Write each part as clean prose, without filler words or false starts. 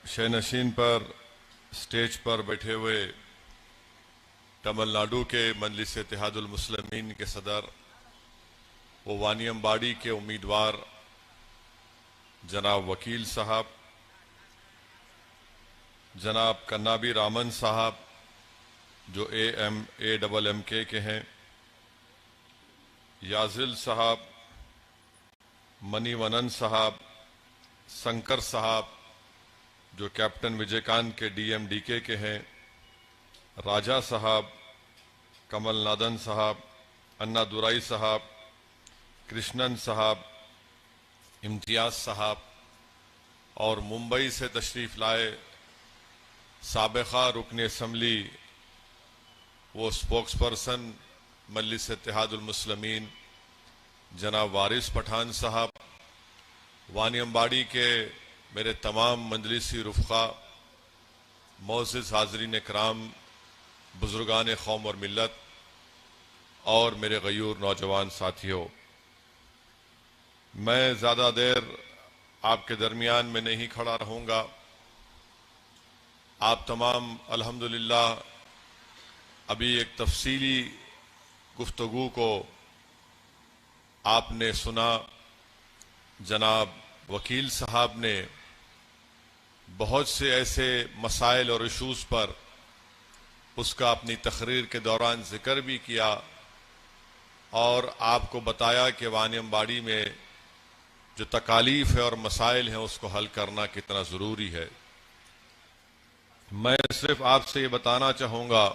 शयनशीन पर स्टेज पर बैठे हुए तमिलनाडु के मजलिस इत्तेहादुल मुस्लिमीन के सदर व वानियम्बाड़ी के उम्मीदवार जनाब वकील साहब, जनाब कन्नाबी रामन साहब जो AMK के हैं, याजिल साहब, मनीवनन साहब, शंकर साहब जो कैप्टन विजयकांत के DMDK के हैं, राजा साहब, कमलनादन साहब, अन्ना दुराई साहब, कृष्णन साहब, इम्तियाज साहब और मुंबई से तशरीफ लाए साबिका रुकन असम्बली वो स्पोक्स पर्सन मजलिस इत्तेहादुल मुस्लिमीन जनाब वारिस पठान साहब, वानियम्बाड़ी के मेरे तमाम मजलिसी रुफ़क़ा, मोअज़्ज़िज़ हाज़रीन इकराम, बुज़ुर्गान कौम और मिल्लत और मेरे गयूर नौजवान साथियों, मैं ज़्यादा देर आपके दरमियान में नहीं खड़ा रहूँगा। आप तमाम अल्हम्दुलिल्लाह अभी एक तफसीली गुफ्तगू को आपने सुना। जनाब वकील साहब ने बहुत से ऐसे मसाइल और इशूज़ पर उसका अपनी तकरीर के दौरान जिक्र भी किया और आपको बताया कि वानियम्बाड़ी में जो तकालीफ है और मसाइल हैं उसको हल करना कितना ज़रूरी है। मैं सिर्फ आपसे ये बताना चाहूँगा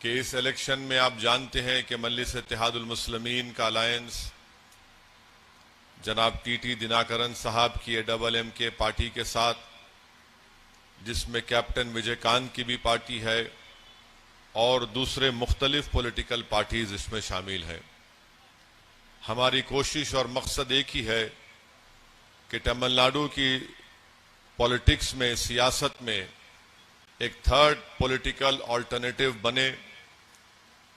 कि इस इलेक्शन में आप जानते हैं कि मजलिस इत्तेहादुल मुस्लिमीन का अलायंस जनाब TT दिनाकरन साहब की AMK पार्टी के साथ, जिसमें कैप्टन विजयकांत की भी पार्टी है और दूसरे मुख्तलिफ पॉलिटिकल पार्टीज इसमें शामिल हैं। हमारी कोशिश और मकसद एक ही है कि तमिलनाडु की पॉलिटिक्स में, सियासत में एक थर्ड पॉलिटिकल अल्टरनेटिव बने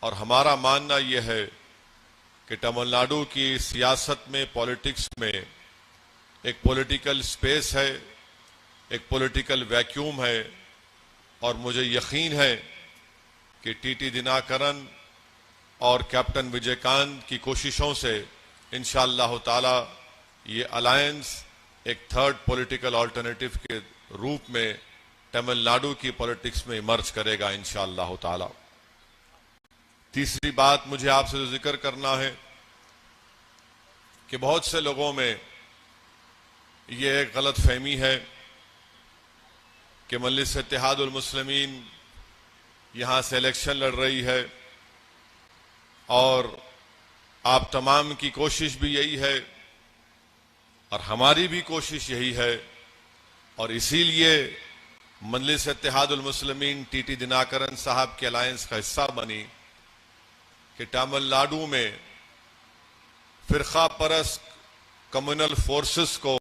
और हमारा मानना यह है कि तमिलनाडु की सियासत में, पॉलिटिक्स में एक पॉलिटिकल स्पेस है, एक पॉलिटिकल वैक्यूम है और मुझे यकीन है कि TT दिनाकरन और कैप्टन विजयकांत की कोशिशों से इंशाअल्लाह ताला ये अलायंस एक थर्ड पॉलिटिकल अल्टरनेटिव के रूप में तमिलनाडु की पॉलिटिक्स में इमर्ज करेगा इंशाअल्लाह ताला। तीसरी बात मुझे आपसे जिक्र करना है कि बहुत से लोगों में ये एक गलत फहमी है कि मजलिस इत्तेहादुल मुस्लिमीन यहां से इलेक्शन लड़ रही है और आप तमाम की कोशिश भी यही है और हमारी भी कोशिश यही है और इसीलिए मजलिस इत्तेहादुल मुस्लिमीन TT दिनाकरन साहब के अलायंस का हिस्सा बनी कि तमिलनाडु में फिरका परस्त कम्युनल फोर्सेस को,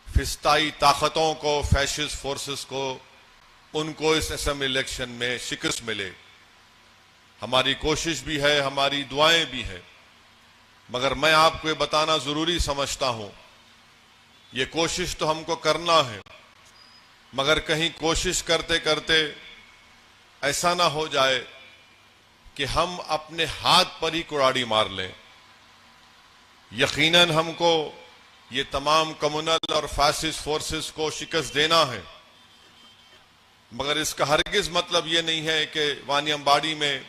फिस्ताई ताकतों को, फैशिस्ट फोर्सेस को, उनको इस असेंबली इलेक्शन में शिकस्त मिले। हमारी कोशिश भी है, हमारी दुआएं भी हैं, मगर मैं आपको ये बताना जरूरी समझता हूं, ये कोशिश तो हमको करना है, मगर कहीं कोशिश करते करते ऐसा ना हो जाए कि हम अपने हाथ पर ही कुराड़ी मार लें। यकीनन हमको ये तमाम कम्युनल और फैसिस्ट फोर्सेस को शिकस्त देना है, मगर इसका हरगिज मतलब ये नहीं है कि वानियम्बाड़ी में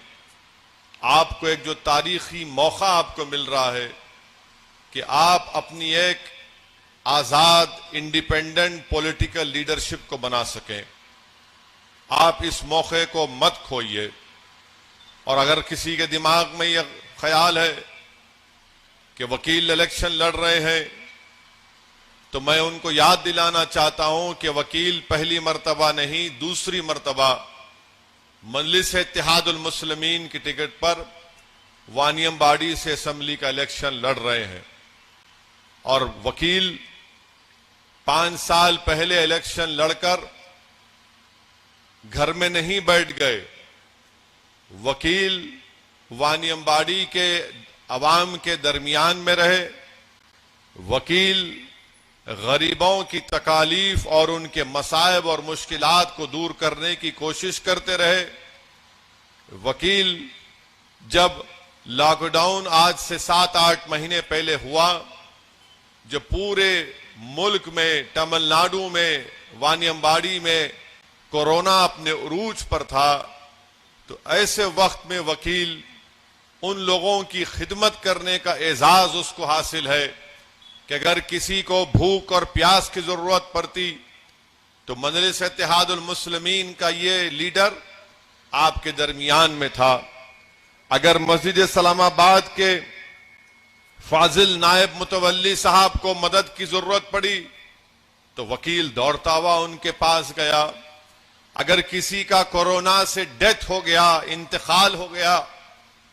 आपको एक जो तारीखी मौका आपको मिल रहा है कि आप अपनी एक आजाद इंडिपेंडेंट पॉलिटिकल लीडरशिप को बना सकें। आप इस मौके को मत खोइए। और अगर किसी के दिमाग में यह ख्याल है कि वकील इलेक्शन लड़ रहे हैं, तो मैं उनको याद दिलाना चाहता हूं कि वकील पहली मर्तबा नहीं, दूसरी मर्तबा मजलिस इत्तेहादुल मुस्लिमीन की टिकट पर वानियम्बाड़ी से असेंबली का इलेक्शन लड़ रहे हैं और वकील 5 साल पहले इलेक्शन लड़कर घर में नहीं बैठ गए। वकील वानियम्बाड़ी के अवाम के दरमियान में रहे, वकील गरीबों की तकालीफ और उनके मसाइब और मुश्किलात को दूर करने की कोशिश करते रहे। वकील, जब लॉकडाउन आज से 7-8 महीने पहले हुआ, जब पूरे मुल्क में, तमिलनाडु में, वानियम्बाड़ी में कोरोना अपने उरूज पर था, तो ऐसे वक्त में वकील उन लोगों की खिदमत करने का एजाज उसको हासिल है कि अगर किसी को भूख और प्यास की जरूरत पड़ती तो मजलिस इत्तेहादुल मुस्लिमीन का ये लीडर आपके दरमियान में था। अगर मस्जिद सलामाबाद के फाजिल नायब मुतवल्ली साहब को मदद की जरूरत पड़ी तो वकील दौड़ता हुआ उनके पास गया। अगर किसी का कोरोना से डेथ हो गया, इंतकाल हो गया,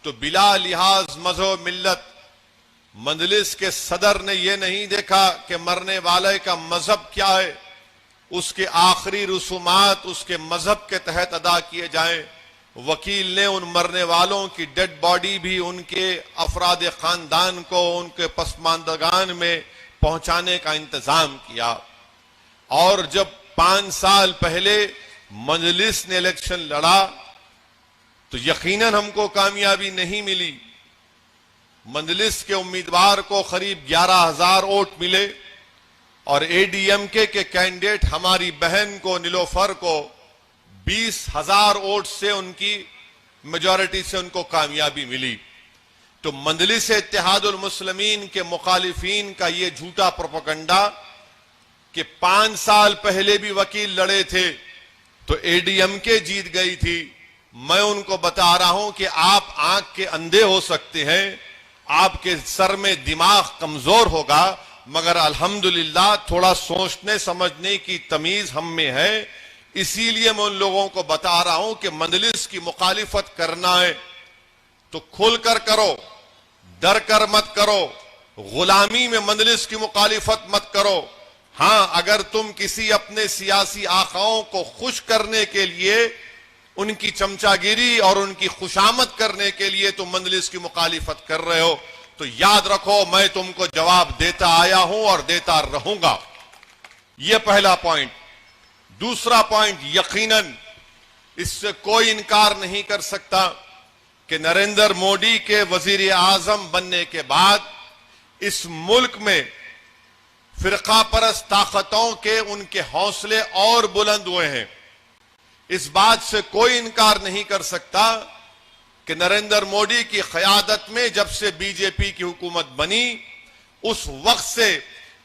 तो बिला लिहाज मजहब मिल्लत मजलिस के सदर ने यह नहीं देखा कि मरने वाले का मजहब क्या है, उसके आखिरी रसूमात उसके मजहब के तहत अदा किए जाएं। वकील ने उन मरने वालों की डेड बॉडी भी उनके अफराद खानदान को, उनके पसमानदगान में पहुंचाने का इंतजाम किया। और जब 5 साल पहले मजलिस ने इलेक्शन लड़ा तो यकीनन हमको कामयाबी नहीं मिली। मजलिस के उम्मीदवार को करीब 11,000 वोट मिले और एडीएमके के कैंडिडेट हमारी बहन को, निलोफर को 20,000 वोट से उनकी मेजॉरिटी से उनको कामयाबी मिली। तो मजलिस इत्तेहादुल मुस्लिमीन के मुखालिफिन का ये झूठा प्रोपेगेंडा कि 5 साल पहले भी वकील लड़े थे तो एडीएमके जीत गई थी, मैं उनको बता रहा हूं कि आप आंख के अंधे हो सकते हैं, आपके सर में दिमाग कमजोर होगा, मगर अल्हम्दुलिल्लाह थोड़ा सोचने समझने की तमीज हम में है। इसीलिए मैं उन लोगों को बता रहा हूं कि मजलिस की मुखालिफत करना है तो खुलकर करो, डर कर मत करो, गुलामी में मजलिस की मुखालिफत मत करो। हां, अगर तुम किसी अपने सियासी आकाओं को खुश करने के लिए, उनकी चमचागिरी और उनकी खुशामद करने के लिए तुम मजलिस की मुखालिफत कर रहे हो तो याद रखो मैं तुमको जवाब देता आया हूं और देता रहूंगा। यह पहला पॉइंट। दूसरा पॉइंट, यकीनन इससे कोई इनकार नहीं कर सकता कि नरेंद्र मोदी के वजीर आजम बनने के बाद इस मुल्क में फिरका परस्त ताकतों के उनके हौसले और बुलंद हुए हैं। इस बात से कोई इनकार नहीं कर सकता कि नरेंद्र मोदी की क़यादत में जब से बीजेपी की हुकूमत बनी उस वक्त से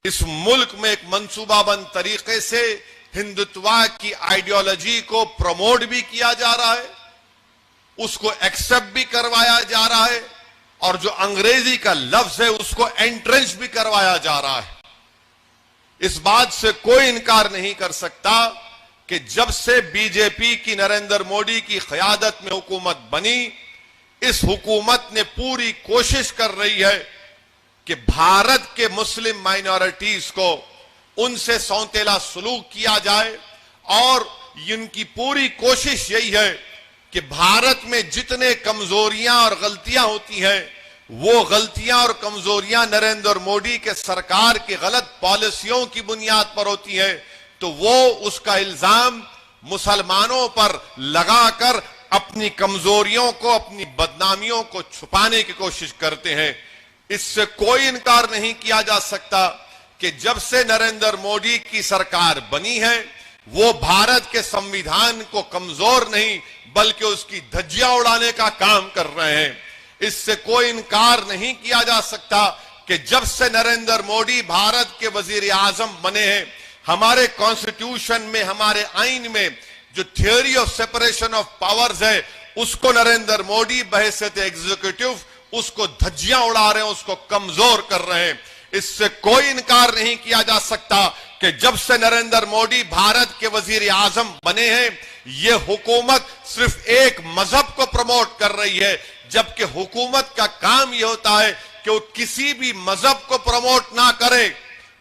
इस मुल्क में एक मंसूबाबंद तरीके से हिंदुत्व की आइडियोलॉजी को प्रमोट भी किया जा रहा है, उसको एक्सेप्ट भी करवाया जा रहा है और जो अंग्रेजी का लफ्ज है उसको एंट्रेंस भी करवाया जा रहा है। इस बात से कोई इनकार नहीं कर सकता कि जब से बीजेपी की नरेंद्र मोदी की क़यादत में हुकूमत बनी, इस हुकूमत ने पूरी कोशिश कर रही है कि भारत के मुस्लिम माइनॉरिटीज को उनसे सौतेला सलूक किया जाए और इनकी पूरी कोशिश यही है कि भारत में जितने कमजोरियां और गलतियां होती हैं वो गलतियां और कमजोरियां नरेंद्र मोदी के सरकार की गलत पॉलिसियों की बुनियाद पर होती है तो वो उसका इल्जाम मुसलमानों पर लगाकर अपनी कमजोरियों को, अपनी बदनामियों को छुपाने की कोशिश करते हैं। इससे कोई इनकार नहीं किया जा सकता कि जब से नरेंद्र मोदी की सरकार बनी है वो भारत के संविधान को कमजोर नहीं बल्कि उसकी धज्जियां उड़ाने का काम कर रहे हैं। इससे कोई इनकार नहीं किया जा सकता कि जब से नरेंद्र मोदी भारत के वजीर आजम बने हैं, हमारे कॉन्स्टिट्यूशन में, हमारे आइन में जो theory of separation of powers है उसको नरेंद्र मोदी बहैसियत एग्जीक्यूटिव उसको धज्जियां उड़ा रहे हैं, उसको कमजोर कर रहे हैं। इससे कोई इनकार नहीं किया जा सकता कि जब से नरेंद्र मोदी भारत के वजीर आजम बने हैं ये हुकूमत सिर्फ एक मजहब को प्रमोट कर रही है, जबकि हुकूमत का काम यह होता है कि वो किसी भी मजहब को प्रमोट ना करे।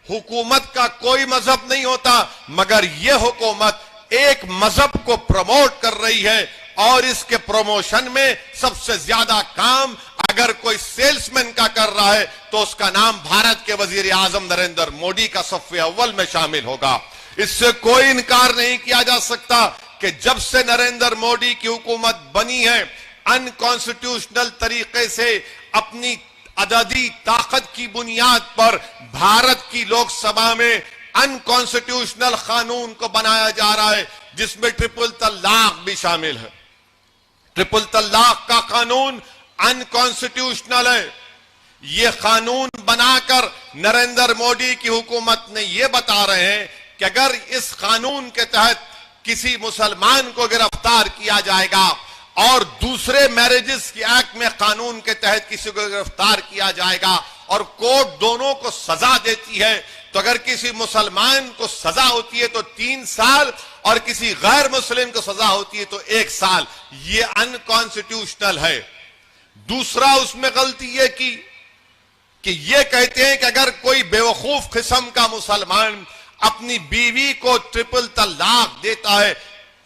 हुकूमत का कोई मजहब नहीं होता, मगर यह हुकूमत एक मजहब को प्रमोट कर रही है और इसके प्रमोशन में सबसे ज्यादा काम अगर कोई सेल्समैन का कर रहा है तो उसका नाम भारत के वजीर आजम नरेंद्र मोदी का सफ़े अव्वल में शामिल होगा। इससे कोई इनकार नहीं किया जा सकता कि जब से नरेंद्र मोदी की हुकूमत बनी है, अनकॉन्स्टिट्यूशनल तरीके से अपनी अददी ताकत की बुनियाद पर भारत की लोकसभा में अनकॉन्स्टिट्यूशनल कानून को बनाया जा रहा है, जिसमें ट्रिपल तलाक भी शामिल है। ट्रिपल तलाक का कानून अनकॉन्स्टिट्यूशनल है। यह कानून बनाकर नरेंद्र मोदी की हुकूमत ने यह बता रहे हैं कि अगर इस कानून के तहत किसी मुसलमान को गिरफ्तार किया जाएगा और दूसरे मैरिजेस की एक्ट में कानून के तहत किसी को गिरफ्तार किया जाएगा और कोर्ट दोनों को सजा देती है, तो अगर किसी मुसलमान को सजा होती है तो 3 साल और किसी गैर मुस्लिम को सजा होती है तो 1 साल। यह अनकॉन्स्टिट्यूशनल है। दूसरा उसमें गलती यह की कि यह कहते हैं कि अगर कोई बेवकूफ किस्म का मुसलमान अपनी बीवी को ट्रिपल तलाक देता है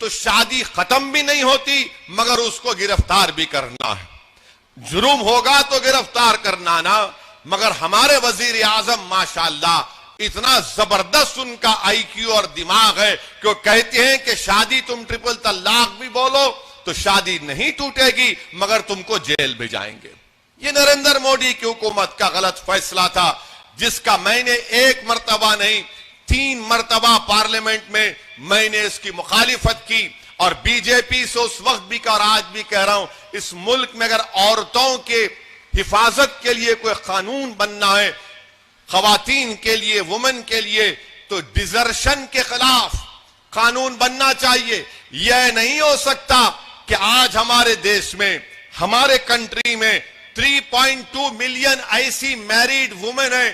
तो शादी खत्म भी नहीं होती मगर उसको गिरफ्तार भी करना है। जुर्म होगा तो गिरफ्तार करना ना, मगर हमारे वजीर आजम माशाअल्लाह इतना जबरदस्त उनका आईक्यू और दिमाग है कि वो कहते हैं कि शादी तुम ट्रिपल तलाक भी बोलो तो शादी नहीं टूटेगी मगर तुमको जेल भी जाएंगे। ये नरेंद्र मोदी की हुकूमत का गलत फैसला था, जिसका मैंने 1 मरतबा नहीं 3 मरतबा पार्लियामेंट में मैंने इसकी मुखालिफत की और बीजेपी से उस वक्त भी और आज भी कह रहा हूं, इस मुल्क में अगर औरतों के हिफाजत के लिए कोई कानून बनना है, खवातीन के लिए, वुमेन के लिए, तो डिजर्शन के खिलाफ कानून बनना चाहिए। यह नहीं हो सकता कि आज हमारे देश में, हमारे कंट्री में 3.2 मिलियन ऐसी मैरिड वुमेन है,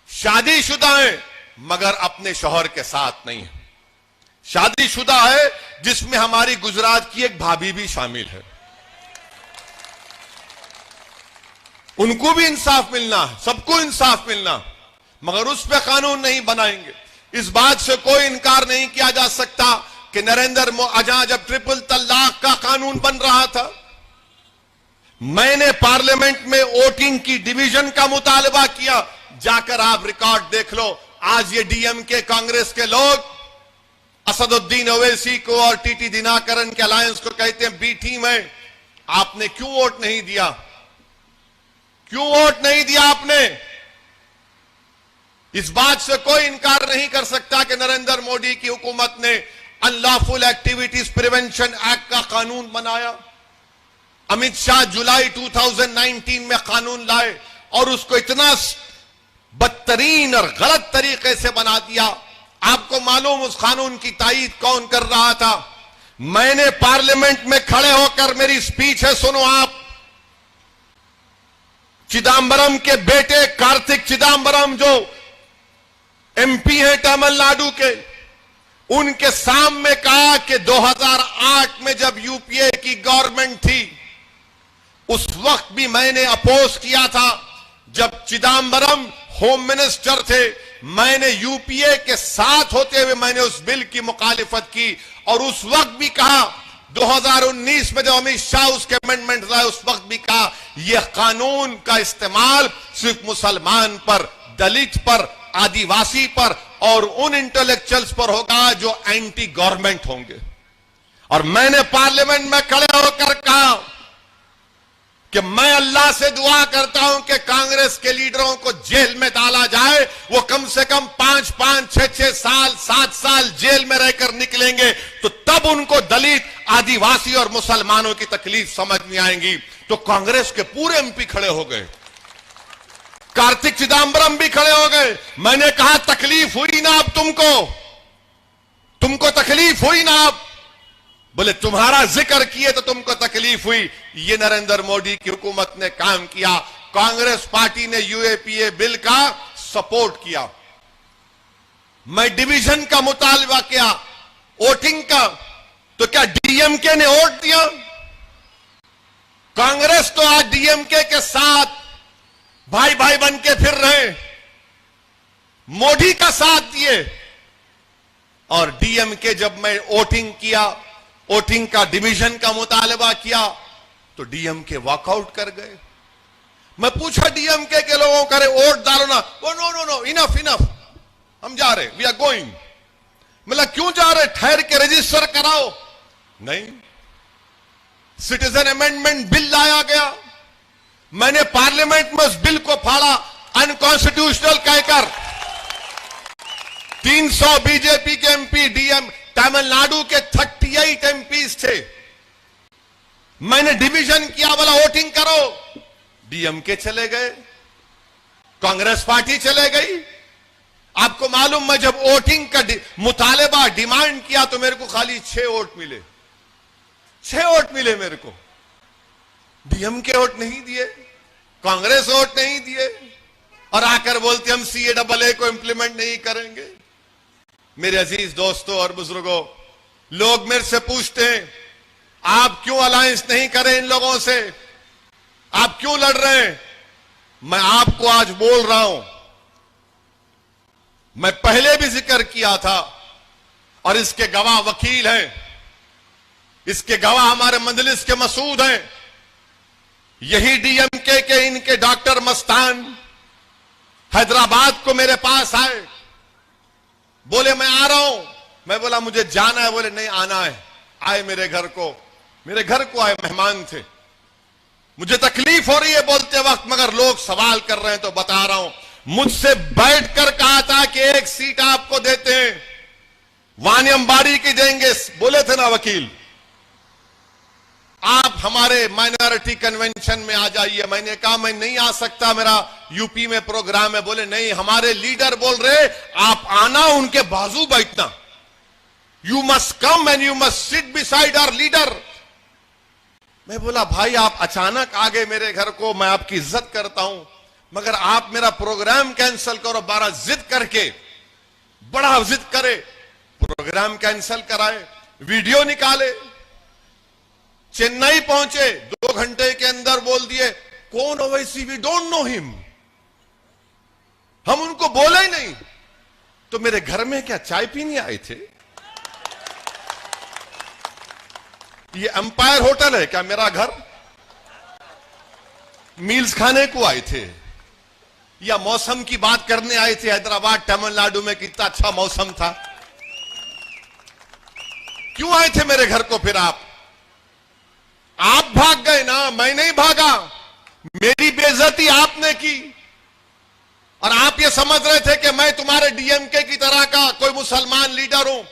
शादीशुदा है मगर अपने शौहर के साथ नहीं है। शादीशुदा है जिसमें हमारी गुजरात की एक भाभी भी शामिल है। उनको भी इंसाफ मिलना है, सबको इंसाफ मिलना, मगर उस पर कानून नहीं बनाएंगे। इस बात से कोई इनकार नहीं किया जा सकता कि नरेंद्र मोदी जब ट्रिपल तलाक का कानून बन रहा था, मैंने पार्लियामेंट में वोटिंग की डिवीजन का मुतालबा किया। जाकर आप रिकॉर्ड देख लो। आज ये डीएमके कांग्रेस के लोग असदुद्दीन ओवैसी को और टीटी दिनाकरन के अलायंस को कहते हैं बी टीम है। आपने क्यों वोट नहीं दिया? क्यों वोट नहीं दिया आपने? इस बात से कोई इनकार नहीं कर सकता कि नरेंद्र मोदी की हुकूमत ने अनलॉफुल एक्टिविटीज प्रिवेंशन एक्ट का कानून बनाया। अमित शाह जुलाई 2019 में कानून लाए और उसको इतना बदतरीन और गलत तरीके से बना दिया। आपको मालूम उस कानून की तायीद कौन कर रहा था? मैंने पार्लियामेंट में खड़े होकर, मेरी स्पीच है सुनो आप, चिदम्बरम के बेटे कार्तिक चिदम्बरम जो एमपी हैं तमिलनाडु के, उनके सामने कहा कि 2008 में जब यूपीए की गवर्नमेंट थी उस वक्त भी मैंने अपोज किया था। जब चिदम्बरम होम मिनिस्टर थे, मैंने यूपीए के साथ होते हुए मैंने उस बिल की मुखालिफत की और उस वक्त भी कहा, 2019 में जब अमित शाह उसके अमेंडमेंट लाए उस वक्त भी कहा यह कानून का इस्तेमाल सिर्फ मुसलमान पर, दलित पर, आदिवासी पर और उन इंटेलेक्चुअल्स पर होगा जो एंटी गवर्नमेंट होंगे। और मैंने पार्लियामेंट में खड़े होकर कहा कि मैं अल्लाह से दुआ करता हूं कि कांग्रेस के लीडरों को जेल में डाला जाए, वो कम से कम 5-5, 6-6 साल, 7 साल जेल में रहकर निकलेंगे तो तब उनको दलित, आदिवासी और मुसलमानों की तकलीफ समझ में आएंगी। तो कांग्रेस के पूरे एमपी खड़े हो गए, कार्तिक चिदम्बरम भी खड़े हो गए। मैंने कहा तकलीफ हुई ना अब तुमको तकलीफ हुई ना अब? बोले तुम्हारा जिक्र किए तो तुमको तकलीफ हुई। ये नरेंद्र मोदी की हुकूमत ने काम किया। कांग्रेस पार्टी ने यूएपीए बिल का सपोर्ट किया। मैं डिवीजन का मुतालबा किया, वोटिंग का, तो क्या डीएमके ने वोट दिया? कांग्रेस तो आज डीएमके के साथ भाई भाई बन के फिर रहे, मोदी का साथ दिए। और डीएमके जब मैं वोटिंग किया, वोटिंग का डिवीजन का मुतालबा किया तो डीएमके वॉकआउट कर गए। मैं पूछा डीएमके के लोगों करे वोट डालो ना, वो no no no enough enough, हम जा रहे, वी आर गोइंग। मतलब क्यों जा रहे? ठहर के रजिस्टर कराओ। नहीं, सिटीजन अमेंडमेंट बिल लाया गया, मैंने पार्लियामेंट में उस बिल को फाड़ा अनकॉन्स्टिट्यूशनल कहकर। 300 बीजेपी के एमपी, डीएम तमिलनाडु के 38 एमपीज थे, मैंने डिवीजन किया, बोला वोटिंग करो, डीएमके चले गए, कांग्रेस पार्टी चले गई। आपको मालूम, मैं जब वोटिंग का मुतालबा डिमांड किया तो मेरे को खाली 6 वोट मिले, 6 वोट मिले मेरे को। डीएमके वोट नहीं दिए, कांग्रेस वोट नहीं दिए, और आकर बोलते हम CAA को इंप्लीमेंट नहीं करेंगे। मेरे अजीज दोस्तों और बुजुर्गों, लोग मेरे से पूछते हैं आप क्यों अलायंस नहीं करें इन लोगों से, आप क्यों लड़ रहे हैं? मैं आपको आज बोल रहा हूं, मैं पहले भी जिक्र किया था और इसके गवाह वकील हैं, इसके गवाह हमारे मजलिस के मसूद हैं। यही डीएमके के इनके डॉक्टर मस्तान हैदराबाद को मेरे पास आए, बोले मैं आ रहा हूं। मैं बोला मुझे जाना है, बोले नहीं आना है। आए मेरे घर को आए, मेहमान थे। मुझे तकलीफ हो रही है बोलते वक्त, मगर लोग सवाल कर रहे हैं तो बता रहा हूं। मुझसे बैठकर कहा था कि 1 सीट आपको देते हैं, वानियमबाड़ी की देंगे, बोले थे ना वकील, आप हमारे माइनॉरिटी कन्वेंशन में आ जाइए। मैंने कहा मैं नहीं आ सकता, मेरा यूपी में प्रोग्राम है। बोले नहीं, हमारे लीडर बोल रहे आप आना, उनके बाजू बैठना, you must come and you must sit beside our leader. मैं बोला भाई आप अचानक आ गए मेरे घर को, मैं आपकी इज्जत करता हूं, मगर आप मेरा प्रोग्राम कैंसिल करो। 12 जिद करके, बड़ा जिद करे, प्रोग्राम कैंसिल कराए, वीडियो निकाले, चेन्नई पहुंचे, 2 घंटे के अंदर बोल दिए कौन Owaisi, we don't know him. हम उनको बोले ही नहीं। तो मेरे घर में क्या चाय पीने आए थे? ये एम्पायर होटल है क्या मेरा घर? मील्स खाने को आए थे या मौसम की बात करने आए थे? हैदराबाद तमिलनाडु में कितना अच्छा मौसम था, क्यों आए थे मेरे घर को? फिर आप भाग गए ना, मैं नहीं भागा। मेरी बेइज्जती आपने की और आप ये समझ रहे थे कि मैं तुम्हारे डीएमके की तरह का कोई मुसलमान लीडर हूं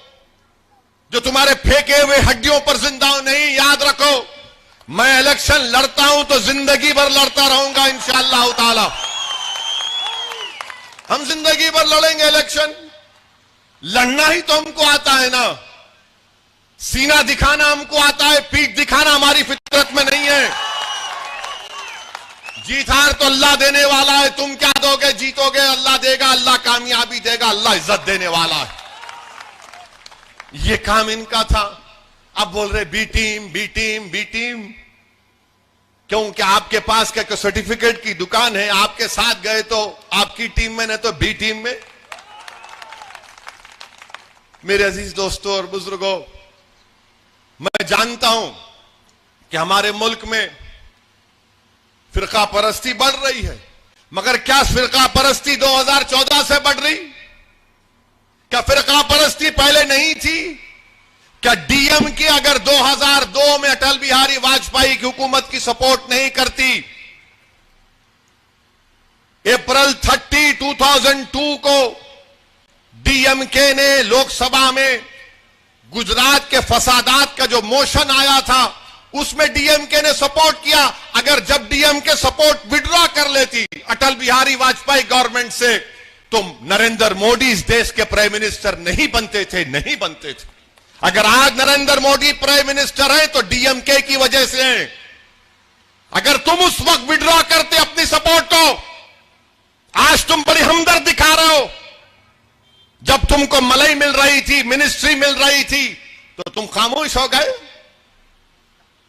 जो तुम्हारे फेंके हुए हड्डियों पर जिंदा हूं। नहीं, याद रखो, मैं इलेक्शन लड़ता हूं तो जिंदगी भर लड़ता रहूंगा इंशाअल्लाह ताला। हम जिंदगी भर लड़ेंगे इलेक्शन, लड़ना ही तो हमको आता है ना, सीना दिखाना हमको आता है, पीठ दिखाना हमारी फितरत में नहीं है। जीत हार तो अल्लाह देने वाला है, तुम क्या दोगे? जीतोगे अल्लाह देगा, अल्लाह कामयाबी देगा, अल्लाह इज्जत देने वाला है। ये काम इनका था। अब बोल रहे B team B team B team, क्योंकि आपके पास क्या सर्टिफिकेट की दुकान है, आपके साथ गए तो आपकी टीम में, नहीं तो बी टीम में। मेरे अजीज दोस्तों और बुजुर्गों, मैं जानता हूं कि हमारे मुल्क में फिरका परस्ती बढ़ रही है, मगर क्या फिरका परस्ती 2014 से बढ़ रही? क्या फिरका परस्ती पहले नहीं थी? क्या डीएमके अगर 2002 में अटल बिहारी वाजपेयी की हुकूमत की सपोर्ट नहीं करती, अप्रैल 30, 2002 को डीएमके ने लोकसभा में गुजरात के फसादात का जो मोशन आया था उसमें डीएमके ने सपोर्ट किया। अगर जब डीएमके सपोर्ट विड्रॉ कर लेती अटल बिहारी वाजपेयी गवर्नमेंट से, तो नरेंद्र मोदी इस देश के प्राइम मिनिस्टर नहीं बनते थे। अगर आज नरेंद्र मोदी प्राइम मिनिस्टर हैं तो डीएमके की वजह से हैं। अगर तुम उस वक्त विड्रॉ करते अपनी सपोर्ट को, आज तुम बड़ी हमदर्द दिखा रहे हो। जब तुमको मलाई मिल रही थी, मिनिस्ट्री मिल रही थी, तो तुम खामोश हो गए।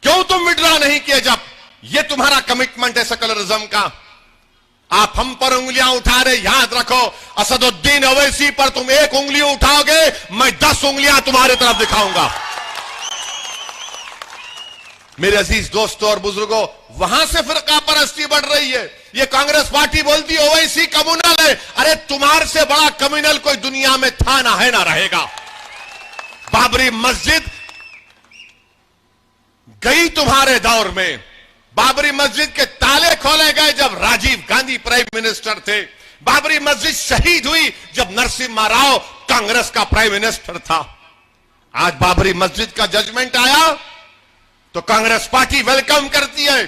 क्यों तुम विड्रॉ नहीं किए? जब ये तुम्हारा कमिटमेंट है सेकुलरिज्म का, आप हम पर उंगलियां उठा रहे। याद रखो, असदुद्दीन ओवैसी पर तुम 1 उंगली उठाओगे, मैं 10 उंगलियां तुम्हारे तरफ दिखाऊंगा। मेरे अजीज दोस्तों और बुजुर्गों, वहां से फिरका परस्ती बढ़ रही है। ये कांग्रेस पार्टी बोलती है ओवैसी कम्युनल है। अरे तुम्हारे से बड़ा कम्युनल कोई दुनिया में था ना, है ना, रहेगा। बाबरी मस्जिद गई तुम्हारे दौर में। बाबरी मस्जिद के ताले खोले गए जब राजीव गांधी प्राइम मिनिस्टर थे। बाबरी मस्जिद शहीद हुई जब नरसिम्हा राव कांग्रेस का प्राइम मिनिस्टर था। आज बाबरी मस्जिद का जजमेंट आया तो कांग्रेस पार्टी वेलकम करती है।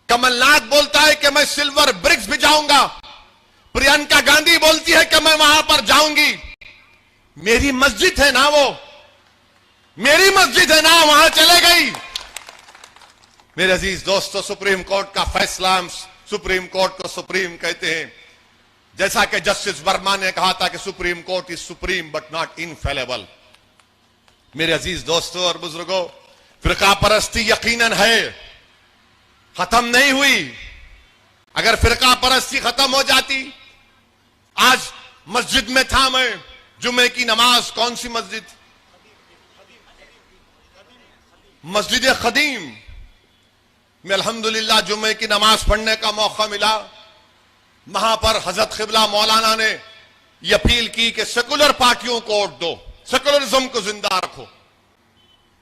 कमलनाथ बोलता है कि मैं सिल्वर ब्रिक्स भी जाऊंगा। प्रियंका गांधी बोलती है कि मैं वहां पर जाऊंगी। मेरी मस्जिद है ना, वो मेरी मस्जिद है ना, वहां चले गई। मेरे अजीज दोस्तों, सुप्रीम कोर्ट का फैसला, हम सुप्रीम कोर्ट को सुप्रीम कहते हैं। जैसा कि जस्टिस वर्मा ने कहा था कि supreme court is supreme but not infallible. मेरे अजीज दोस्तों और बुजुर्गों, फिरका परस्ती यकीनन है, खत्म नहीं हुई। अगर फिरका परस्ती खत्म हो जाती, आज मस्जिद में था मैं, जुम्मे की नमाज, कौन सी मस्जिद? मस्जिद खदीम में अल्हम्दुलिल्लाह जुम्मे की नमाज पढ़ने का मौका मिला। वहां पर हजरत क़िबला मौलाना ने यह अपील की कि सेकुलर पार्टियों को वोट दो, सेकुलरिज्म को जिंदा रखो।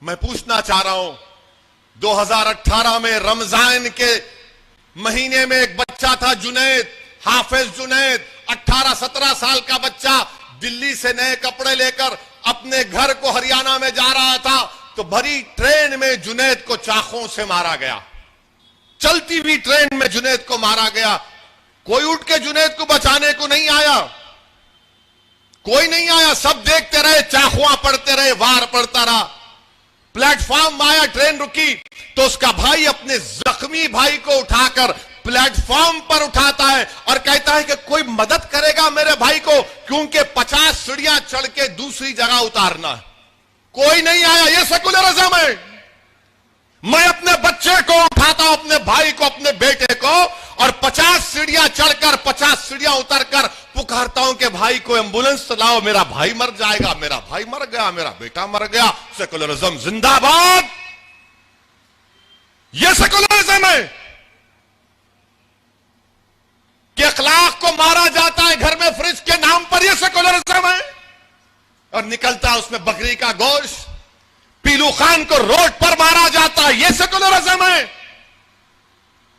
मैं पूछना चाह रहा हूं, 2018 में रमजान के महीने में एक बच्चा था जुनैद, हाफिज जुनैद, 18-17 साल का बच्चा, दिल्ली से नए कपड़े लेकर अपने घर को हरियाणा में जा रहा था तो भरी ट्रेन में जुनैद को चाकू से मारा गया। चलती हुई ट्रेन में जुनैद को मारा गया। कोई उठ के जुनैद को बचाने को नहीं आया, कोई नहीं आया। सब देखते रहे, चाकुआं पड़ते रहे, वार पड़ता रहा। प्लेटफॉर्म आया, ट्रेन रुकी तो उसका भाई अपने जख्मी भाई को उठाकर प्लेटफॉर्म पर उठाता है और कहता है कि कोई मदद करेगा मेरे भाई को, क्योंकि 50 सीढ़ियां चढ़ के दूसरी जगह उतारना है। कोई नहीं आया। यह सेकुलरिज्म है। मैं अपने बच्चे को उठाता हूं, अपने भाई को, अपने बेटे को, और 50 सीढ़ियां चढ़कर 50 सीढ़ियां उतरकर पुकारता हूं कि भाई को एंबुलेंस लाओ, मेरा भाई मर जाएगा, मेरा भाई मर गया, मेरा बेटा मर गया। सेकुलरिज्म जिंदाबाद। यह सेकुलरिज्म है कि अखलाक को मारा जाता है घर में फ्रिज के नाम पर। यह सेकुलरिज्म है। और निकलता है उसमें बकरी का गोश्त। पीलू खान को रोड पर मारा जाता है, यह सेकुलरिज्म है।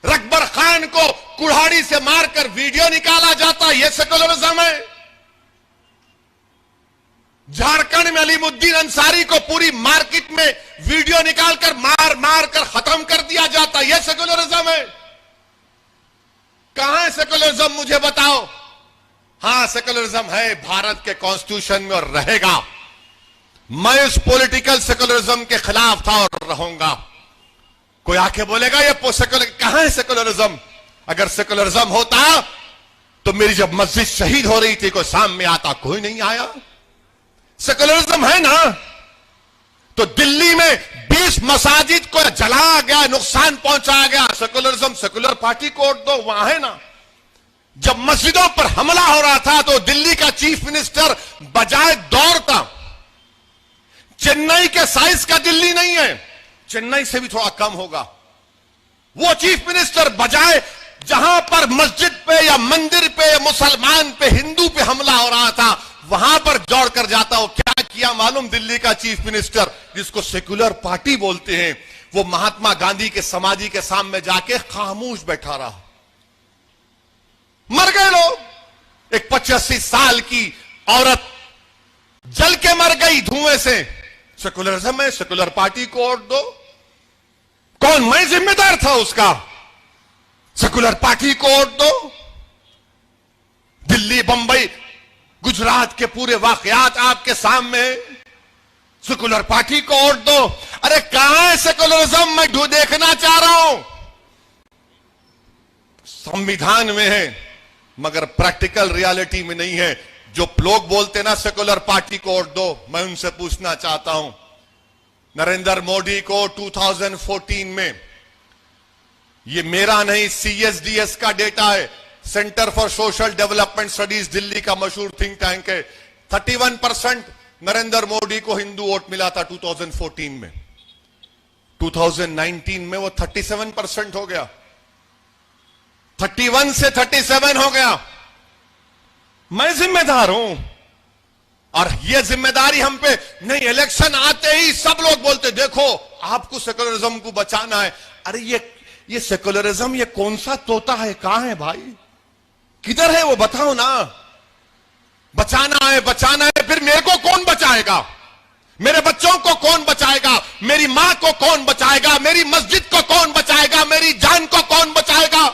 रकबर खान को कुल्हाड़ी से मारकर वीडियो निकाला जाता है, यह सेकुलरिज्म है। झारखंड में अलीमुद्दीन अंसारी को पूरी मार्केट में वीडियो निकालकर मार मार कर खत्म कर दिया जाता है, यह सेकुलरिज्म है। कहां है सेकुलरिज्म, मुझे बताओ। हां, सेकुलरिज्म है भारत के कॉन्स्टिट्यूशन में और रहेगा। मैं इस पॉलिटिकल सेकुलरिज्म के खिलाफ था और रहूंगा। कोई आके बोलेगा ये कहां है सेकुलरिज्म? अगर सेकुलरिज्म होता तो मेरी जब मस्जिद शहीद हो रही थी कोई सामने आता, कोई नहीं आया। सेकुलरिज्म है ना, तो दिल्ली में 20 मसाजिद को जलाया गया, नुकसान पहुंचाया गया। सेकुलरिज्म, सेकुलर पार्टी को वोट दो, वहां है ना। जब मस्जिदों पर हमला हो रहा था तो दिल्ली का चीफ मिनिस्टर बजाय दौड़ता, चेन्नई के साइज का दिल्ली नहीं है, चेन्नई से भी थोड़ा कम होगा, वो चीफ मिनिस्टर बजाय जहां पर मस्जिद पे या मंदिर पे या मुसलमान पे, हिंदू पे हमला हो रहा था, वहां पर दौड़ कर जाता। हो क्या किया मालूम? दिल्ली का चीफ मिनिस्टर, जिसको सेकुलर पार्टी बोलते हैं, वो महात्मा गांधी के समाधि के सामने जाके खामोश बैठा रहा। मर गए लोग। एक 85 साल की औरत जल के मर गई धुएं से। सेकुलरिज्म है, सेकुलर पार्टी को वोट दो। कौन? मैं जिम्मेदार था उसका। सेकुलर पार्टी को वोट दो। दिल्ली, बंबई, गुजरात के पूरे वाकयात आपके सामने, सेकुलर पार्टी को वोट दो। अरे कहां है सेकुलरिज्म? मैं देखना चाह रहा हूं। संविधान में है मगर प्रैक्टिकल रियलिटी में नहीं है। जो लोग बोलते ना सेकुलर पार्टी को वोट दो, मैं उनसे पूछना चाहता हूं, नरेंद्र मोदी को 2014 में, ये मेरा नहीं CSDS का डेटा है, centre for social development studies Delhi का मशहूर थिंक टैंक है, 31% नरेंद्र मोदी को हिंदू वोट मिला था 2014 में। 2019 में वो 37% हो गया, 31 से 37 हो गया। मैं जिम्मेदार हूं और ये जिम्मेदारी हम पे नहीं। इलेक्शन आते ही सब लोग बोलते देखो आपको सेकुलरिज्म को बचाना है। अरे ये सेकुलरिज्म ये कौन सा तोता है, कहां है भाई, किधर है वो बताओ ना। बचाना है, फिर मेरे को कौन बचाएगा, मेरे बच्चों को कौन बचाएगा, मेरी मां को कौन बचाएगा, मेरी मस्जिद को कौन बचाएगा, मेरी जान को कौन बचाएगा,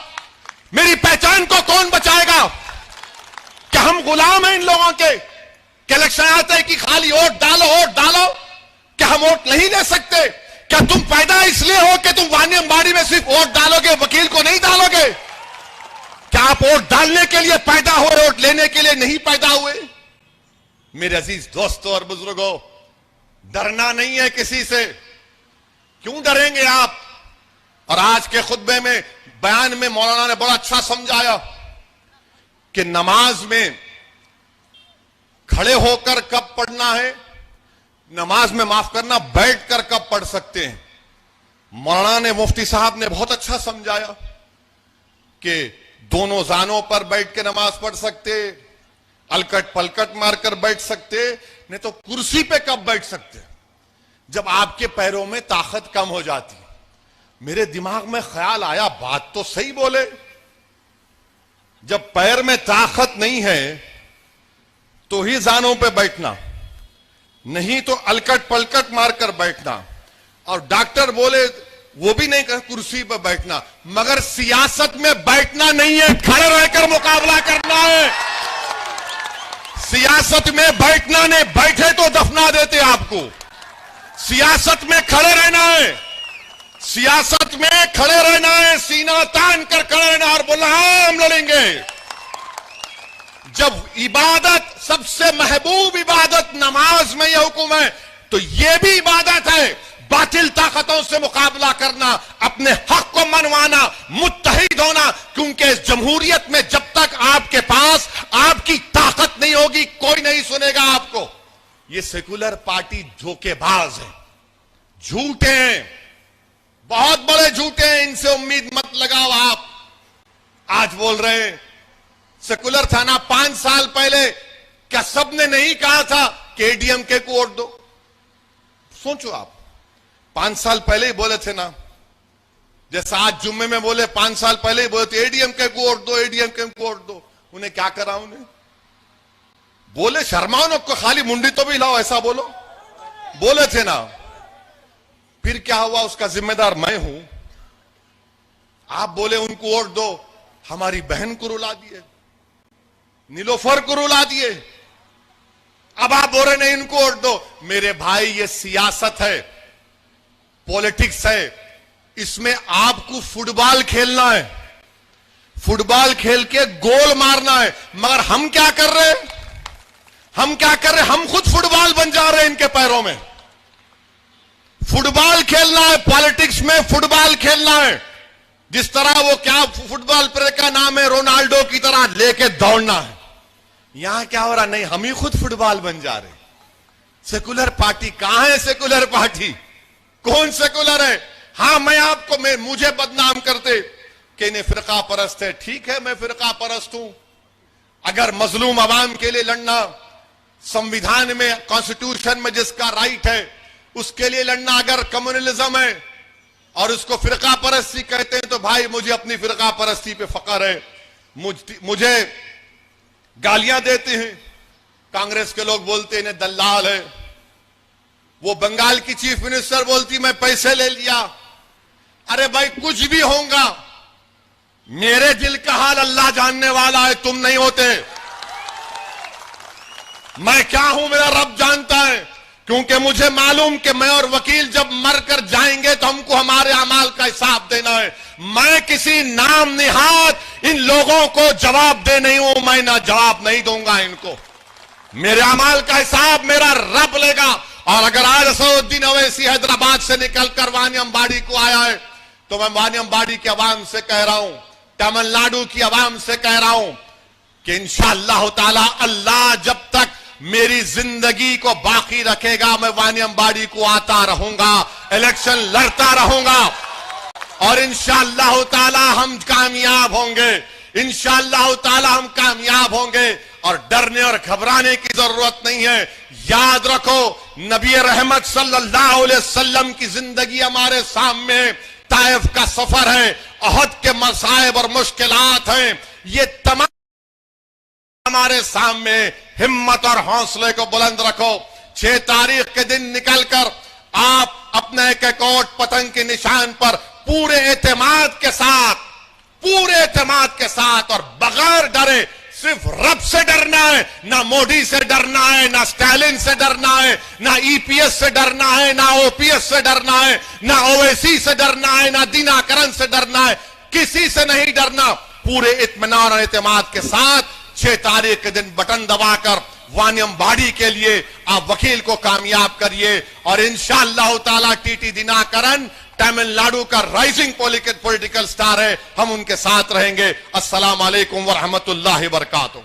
मेरी पहचान को कौन बचाएगा। क्या हम गुलाम हैं इन लोगों के? इलेक्शन आते हैं कि खाली वोट डालो। क्या हम वोट नहीं ले सकते? क्या तुम पैदा इसलिए हो कि तुम वानियमबाड़ी में सिर्फ वोट डालोगे, वकील को नहीं डालोगे? क्या आप वोट डालने के लिए पैदा हो, वोट लेने के लिए नहीं पैदा हुए? मेरे अजीज दोस्तों और बुजुर्गों, डरना नहीं है किसी से। क्यों डरेंगे आप? और आज के खुतबे में बयान में मौलाना ने बड़ा अच्छा समझाया कि नमाज में खड़े होकर कब पढ़ना है, नमाज में माफ करना बैठकर कब पढ़ सकते हैं। मौलाना ने, मुफ्ती साहब ने बहुत अच्छा समझाया कि दोनों जानों पर बैठ के नमाज पढ़ सकते, अलकट पलकट मारकर बैठ सकते, नहीं तो कुर्सी पे कब बैठ सकते, जब आपके पैरों में ताकत कम हो जाती। मेरे दिमाग में ख्याल आया बात तो सही बोले, जब पैर में ताकत नहीं है तो ही जानों पे बैठना, नहीं तो अलकट पलकट मारकर बैठना। और डॉक्टर बोले वो भी नहीं कर कुर्सी पर बैठना, मगर सियासत में बैठना नहीं है, खड़े रहकर मुकाबला करना है। सियासत में बैठना नहीं, बैठे तो दफना देते आपको। सियासत में खड़े रहना है, सियासत में खड़े रहना है, सीना तान कर खड़े रहना और बोलना हाँ हम लड़ेंगे। जब इबादत, सबसे महबूब इबादत नमाज में यह हुक्म है, तो यह भी इबादत है, बातिल ताकतों से मुकाबला करना, अपने हक को मनवाना, मुत्तहिद होना। क्योंकि इस जमहूरियत में जब तक आपके पास आपकी ताकत नहीं होगी कोई नहीं सुनेगा आपको। ये सेकुलर पार्टी धोखेबाज है, झूठे हैं, बहुत बड़े झूठे हैं, इनसे उम्मीद मत लगाओ आप। आज बोल रहे हैं सेकुलर था ना 5 साल पहले, क्या सबने नहीं कहा था कि एडीएमके को वोट दो? सोचो आप, 5 साल पहले ही बोले थे ना, जैसा आज जुम्मे में बोले 5 साल पहले ही बोले थे एडीएमके को वोट दो, एडीएमके को वोट दो। उन्हें क्या करा? उन्हें बोले शर्माओ न को, खाली मुंडी तो भी लाओ, ऐसा बोलो, बोले थे ना। फिर क्या हुआ? उसका जिम्मेदार मैं हूं। आप बोले उनको वोट दो, हमारी बहन को रुला दिए, नीलोफर को रुला दिए। अब आप बोल रहे नहीं इनको वोट दो। मेरे भाई ये सियासत है, पॉलिटिक्स है, इसमें आपको फुटबॉल खेलना है, फुटबॉल खेल के गोल मारना है। मगर हम क्या कर रहे हैं? हम क्या कर रहे हैं? हम खुद फुटबॉल बन जा रहे हैं इनके पैरों में। फुटबॉल खेलना है, पॉलिटिक्स में फुटबॉल खेलना है। जिस तरह वो क्या फुटबॉल प्लेयर का नाम है, रोनाल्डो की तरह लेके दौड़ना है। यहां क्या हो रहा? नहीं, हम ही खुद फुटबॉल बन जा रहे। सेकुलर पार्टी कहां है? सेकुलर पार्टी कौन सेकुलर है? हां, मैं आपको मुझे बदनाम करते कि इन्हें फिरका परस्त है। ठीक है, मैं फिरका परस्त हूं। अगर मजलूम अवाम के लिए लड़ना, संविधान में, कॉन्स्टिट्यूशन में जिसका राइट है उसके लिए लड़ना अगर कम्युनलिज्म है और उसको फिरका परस्ती कहते हैं, तो भाई मुझे अपनी फिरका परस्ती पे फख्र है। मुझे गालियां देते हैं कांग्रेस के लोग, बोलते हैं इन्हें दल्लाल है। वो बंगाल की चीफ मिनिस्टर बोलती मैं पैसे ले लिया। अरे भाई कुछ भी होगा, मेरे दिल का हाल अल्लाह जानने वाला है, तुम नहीं होते। मैं क्या हूं मेरा रब जानता है, क्योंकि मुझे मालूम कि मैं और वकील जब मर कर जाएंगे तो हमको हमारे अमाल का हिसाब देना है। मैं किसी नाम निहाद इन लोगों को जवाब दे नहीं हूं, मैं ना जवाब नहीं दूंगा इनको। मेरे अमाल का हिसाब मेरा रब लेगा। और अगर आज असदुद्दीन अवैसी हैदराबाद से निकलकर वानियमबाड़ी को आया है, तो मैं वानियमबाड़ी के अवाम से कह रहा हूं, तमिलनाडु की अवाम से कह रहा हूं कि इंशाअल्लाह ताला अल्लाह जब तक मेरी जिंदगी को बाकी रखेगा, मैं वानियम्बाड़ी को आता रहूंगा, इलेक्शन लड़ता रहूंगा और इंशाअल्लाह ताला हम कामयाब होंगे, इंशाअल्लाह ताला हम कामयाब होंगे और डरने और घबराने की जरूरत नहीं है। याद रखो, नबी रहमत सल्लल्लाहु अलैहि वसल्लम की जिंदगी हमारे सामने, ताइफ का सफर है, अहद के मसाइब और मुश्किलात हैं, ये तमाम हमारे सामने। हिम्मत और हौसले को बुलंद रखो। 6 तारीख के दिन निकलकर आप अपने एक कोट पतंग के निशान पर पूरे एतमाद के साथ और बगैर डरे, सिर्फ रब से डरना है, ना मोदी से डरना है, ना स्टालिन से डरना है, ना ईपीएस से डरना है, ना ओपीएस से डरना है, ना ओवैसी से डरना है, ना दिनाकरन से डरना है, किसी से नहीं डरना। पूरे इत्मीनान और एतमाद के साथ 6 तारीख के दिन बटन दबाकर वानियम्बाड़ी के लिए आप वकील को कामयाब करिए और इंशाअल्लाह ताला टीटी दिनाकरन तमिलनाडु का राइजिंग पॉलिटिकल स्टार है, हम उनके साथ रहेंगे। अस्सलाम वालेकुम व रहमतुल्लाहि व बरकातुहू।